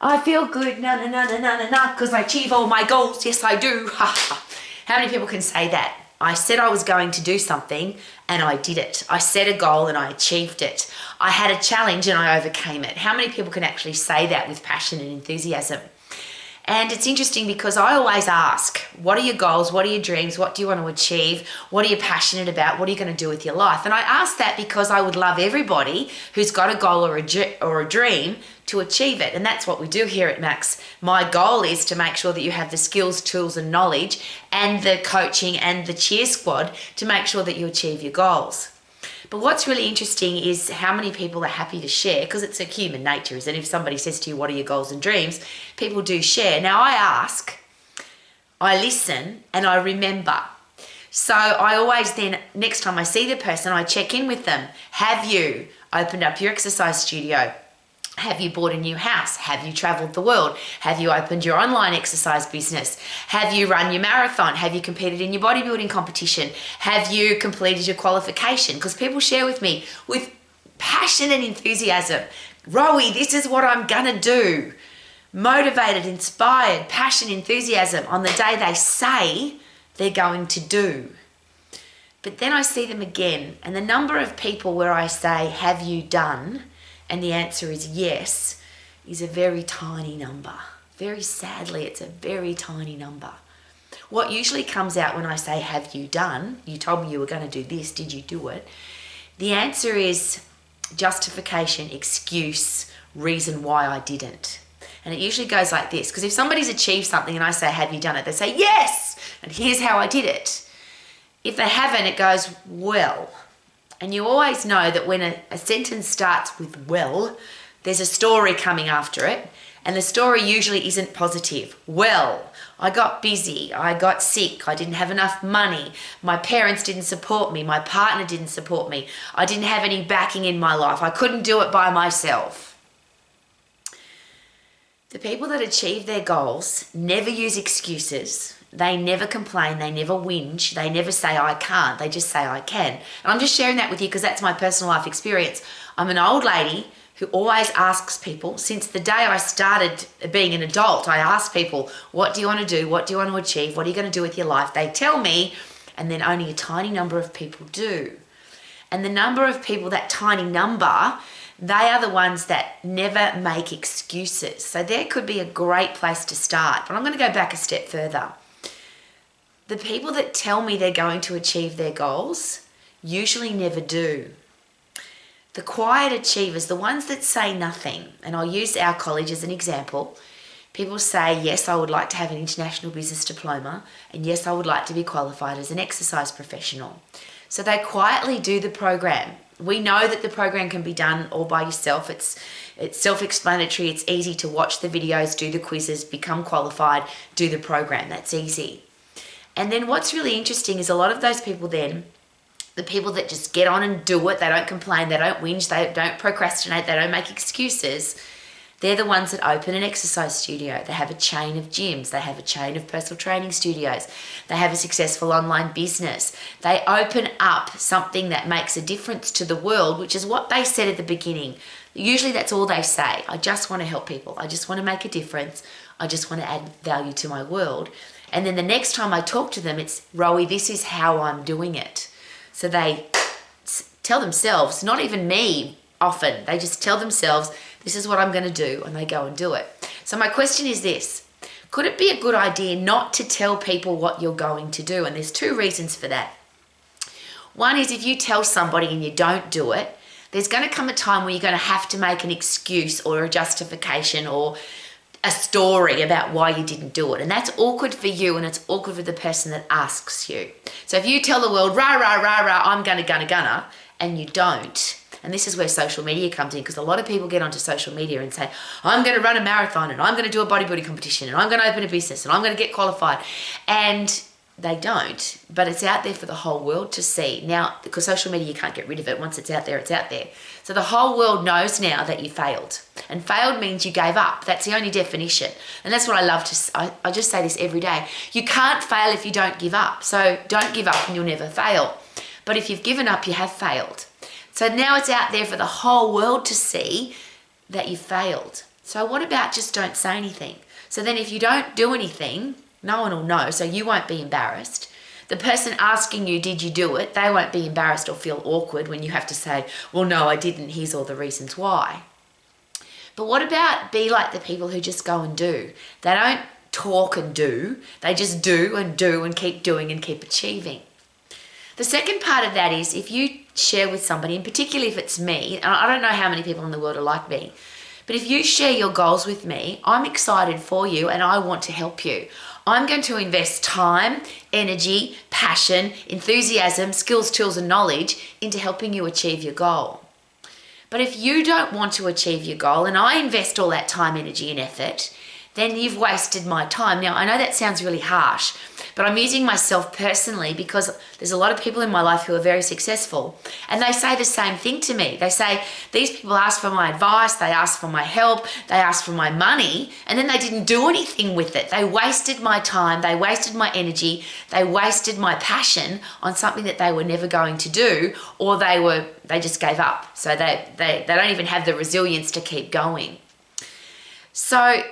I feel good, because I achieve all my goals. Yes, I do. How many people can say that? I said I was going to do something and I did it. I set a goal and I achieved it. I had a challenge and I overcame it. How many people can actually say that with passion and enthusiasm? And it's interesting because I always ask, what are your goals? What are your dreams? What do you want to achieve? What are you passionate about? What are you going to do with your life? And I ask that because I would love everybody who's got a goal or a dream to achieve it. And that's what we do here at Max. My goal is to make sure that you have the skills, tools, and knowledge and the coaching and the cheer squad to make sure that you achieve your goals. But what's really interesting is how many people are happy to share, because it's a human nature, isn't it? If somebody says to you, what are your goals and dreams? People do share. Now I ask, I listen, and I remember. So I always then, next time I see the person, I check in with them. Have you opened up your exercise studio? Have you bought a new house? Have you traveled the world? Have you opened your online exercise business? Have you run your marathon? Have you competed in your bodybuilding competition? Have you completed your qualification? Because people share with me with passion and enthusiasm. Rowie, this is what I'm gonna do. Motivated, inspired, passion, enthusiasm on the day they say they're going to do. But then I see them again, and the number of people where I say, have you done? And the answer is yes, is a very tiny number. Very sadly, it's a very tiny number. What usually comes out when I say, have you done? You told me you were going to do this, did you do it? The answer is justification, excuse, reason why I didn't. And it usually goes like this, because if somebody's achieved something and I say, have you done it? They say, yes, and here's how I did it. If they haven't, it goes, well. And you always know that when a sentence starts with well, there's a story coming after it. And the story usually isn't positive. Well, I got busy, I got sick, I didn't have enough money, my parents didn't support me, my partner didn't support me, I didn't have any backing in my life, I couldn't do it by myself. The people that achieve their goals never use excuses. They never complain, they never whinge, they never say I can't, they just say I can. And I'm just sharing that with you because that's my personal life experience. I'm an old lady who always asks people, since the day I started being an adult, I ask people, what do you want to do? What do you want to achieve? What are you going to do with your life? They tell me, and then only a tiny number of people do. And the number of people, that tiny number, they are the ones that never make excuses. So there could be a great place to start. But I'm going to go back a step further. The people that tell me they're going to achieve their goals usually never do. The quiet achievers, the ones that say nothing, and I'll use our college as an example. People say, yes, I would like to have an international business diploma, and yes, I would like to be qualified as an exercise professional. So they quietly do the program. We know that the program can be done all by yourself. It's self-explanatory. It's easy to watch the videos, do the quizzes, become qualified, do the program. That's easy. And then what's really interesting is a lot of those people then, the people that just get on and do it, they don't complain, they don't whinge, they don't procrastinate, they don't make excuses, they're the ones that open an exercise studio. They have a chain of gyms, they have a chain of personal training studios, they have a successful online business. They open up something that makes a difference to the world, which is what they said at the beginning. Usually that's all they say. I just want to help people. I just want to make a difference. I just want to add value to my world. And then the next time I talk to them, it's, Rowie, this is how I'm doing it. So they tell themselves, not even me often, they just tell themselves, this is what I'm going to do, and they go and do it. So my question is this, could it be a good idea not to tell people what you're going to do? And there's two reasons for that. One is if you tell somebody and you don't do it, there's going to come a time where you're going to have to make an excuse or a justification or a story about why you didn't do it. And that's awkward for you and it's awkward for the person that asks you. So if you tell the world, rah, rah, rah, rah, I'm gonna, and you don't, and this is where social media comes in, because a lot of people get onto social media and say, I'm gonna run a marathon and I'm gonna do a bodybuilding competition and I'm gonna open a business and I'm gonna get qualified. And they don't, but it's out there for the whole world to see. Now, because social media, you can't get rid of it. Once it's out there, it's out there. So the whole world knows now that you failed. And failed means you gave up. That's the only definition. And that's what I love to, I just say this every day. You can't fail if you don't give up. So don't give up and you'll never fail. But if you've given up, you have failed. So now it's out there for the whole world to see that you failed. So what about just don't say anything? So then if you don't do anything, no one will know, so you won't be embarrassed. The person asking you, did you do it? They won't be embarrassed or feel awkward when you have to say, well, no, I didn't. Here's all the reasons why. But what about be like the people who just go and do? They don't talk and do. They just do and keep doing and keep achieving. The second part of that is if you share with somebody, and particularly if it's me, and I don't know how many people in the world are like me, but if you share your goals with me, I'm excited for you and I want to help you. I'm going to invest time, energy, passion, enthusiasm, skills, tools, and knowledge into helping you achieve your goal. But if you don't want to achieve your goal and I invest all that time, energy, and effort, then you've wasted my time. Now, I know that sounds really harsh, but I'm using myself personally because there's a lot of people in my life who are very successful, and they say the same thing to me. They say, these people ask for my advice, they ask for my help, they ask for my money, and then they didn't do anything with it. They wasted my time, they wasted my energy, they wasted my passion on something that they were never going to do, or they just gave up. So they don't even have the resilience to keep going. So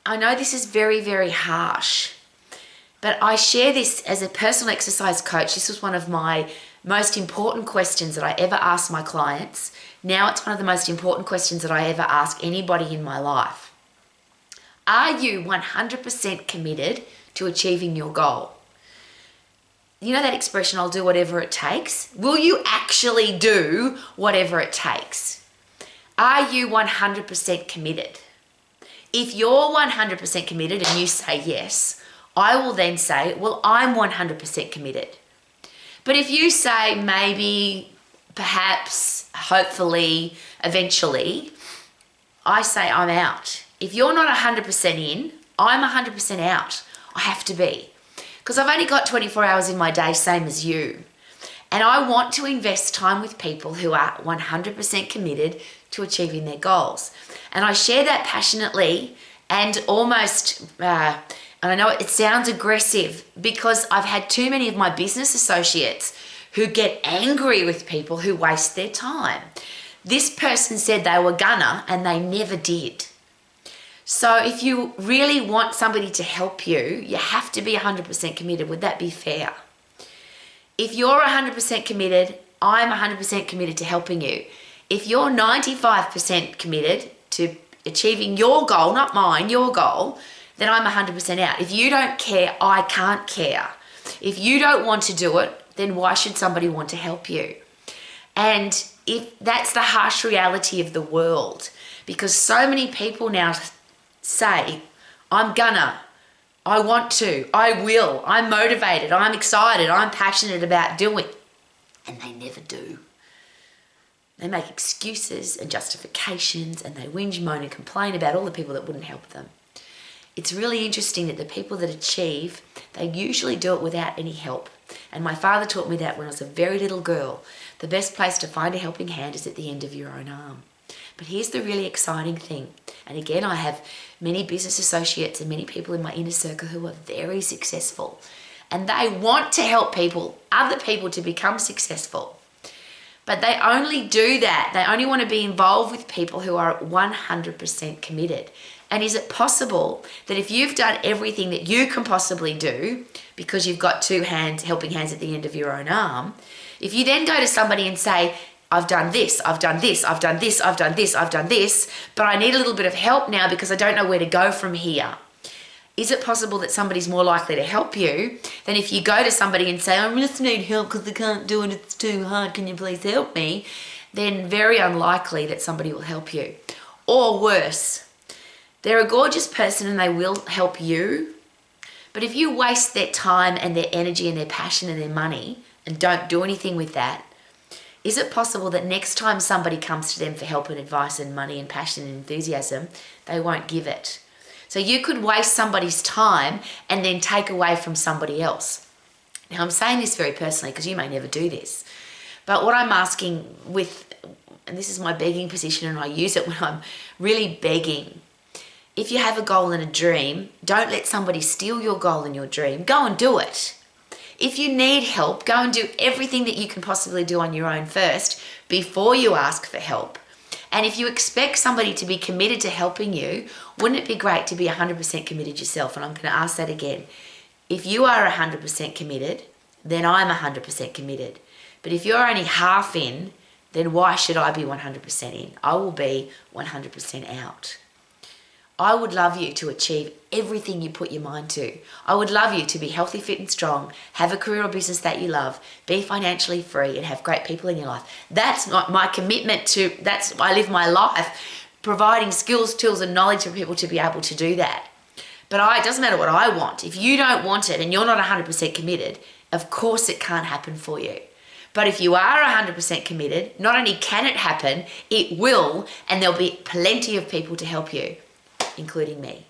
I know this is very, very harsh, but I share this as a personal exercise coach. This was one of my most important questions that I ever asked my clients. Now it's one of the most important questions that I ever ask anybody in my life. Are you 100% committed to achieving your goal? You know that expression, I'll do whatever it takes? Will you actually do whatever it takes? Are you 100% committed? If you're 100% committed and you say yes, I will then say, well, I'm 100% committed. But if you say maybe, perhaps, hopefully, eventually, I say I'm out. If you're not 100% in, I'm 100% out. I have to be. Because I've only got 24 hours in my day, same as you. And I want to invest time with people who are 100% committed to achieving their goals. And I share that passionately and almost, and I know it sounds aggressive because I've had too many of my business associates who get angry with people who waste their time. This person said they were gonna and they never did. So if you really want somebody to help you, you have to be 100% committed. Would that be fair? If you're 100% committed, I'm 100% committed to helping you. If you're 95% committed to achieving your goal, not mine, your goal, then I'm 100% out. If you don't care, I can't care. If you don't want to do it, then why should somebody want to help you? And if that's the harsh reality of the world, because so many people now say, I'm gonna, I want to, I will, I'm motivated, I'm excited, I'm passionate about doing, and they never do. They make excuses and justifications and they whinge, moan and complain about all the people that wouldn't help them. It's really interesting that the people that achieve, they usually do it without any help. And my father taught me that when I was a very little girl. The best place to find a helping hand is at the end of your own arm. But here's the really exciting thing. And again, I have many business associates and many people in my inner circle who are very successful. And they want to help people, other people, to become successful. But they only do that. They only want to be involved with people who are 100% committed. And is it possible that if you've done everything that you can possibly do, because you've got two helping hands at the end of your own arm, if you then go to somebody and say, I've done this, I've done this, I've done this, I've done this, I've done this, but I need a little bit of help now because I don't know where to go from here. Is it possible that somebody's more likely to help you than if you go to somebody and say, I just need help because I can't do it, it's too hard, can you please help me? Then very unlikely that somebody will help you. Or worse, they're a gorgeous person and they will help you, but if you waste their time and their energy and their passion and their money and don't do anything with that, is it possible that next time somebody comes to them for help and advice and money and passion and enthusiasm, they won't give it? So you could waste somebody's time and then take away from somebody else. Now I'm saying this very personally because you may never do this, but what I'm asking and this is my begging position and I use it when I'm really begging, if you have a goal and a dream, don't let somebody steal your goal and your dream. Go and do it. If you need help, go and do everything that you can possibly do on your own first before you ask for help. And if you expect somebody to be committed to helping you, wouldn't it be great to be 100% committed yourself? And I'm going to ask that again. If you are 100% committed, then I'm 100% committed. But if you're only half in, then why should I be 100% in? I will be 100% out. I would love you to achieve everything you put your mind to. I would love you to be healthy, fit and strong, have a career or business that you love, be financially free and have great people in your life. That's not my commitment to, I live my life providing skills, tools and knowledge for people to be able to do that. But it doesn't matter what I want. If you don't want it and you're not 100% committed, of course it can't happen for you. But if you are 100% committed, not only can it happen, it will, and there'll be plenty of people to help you, including me.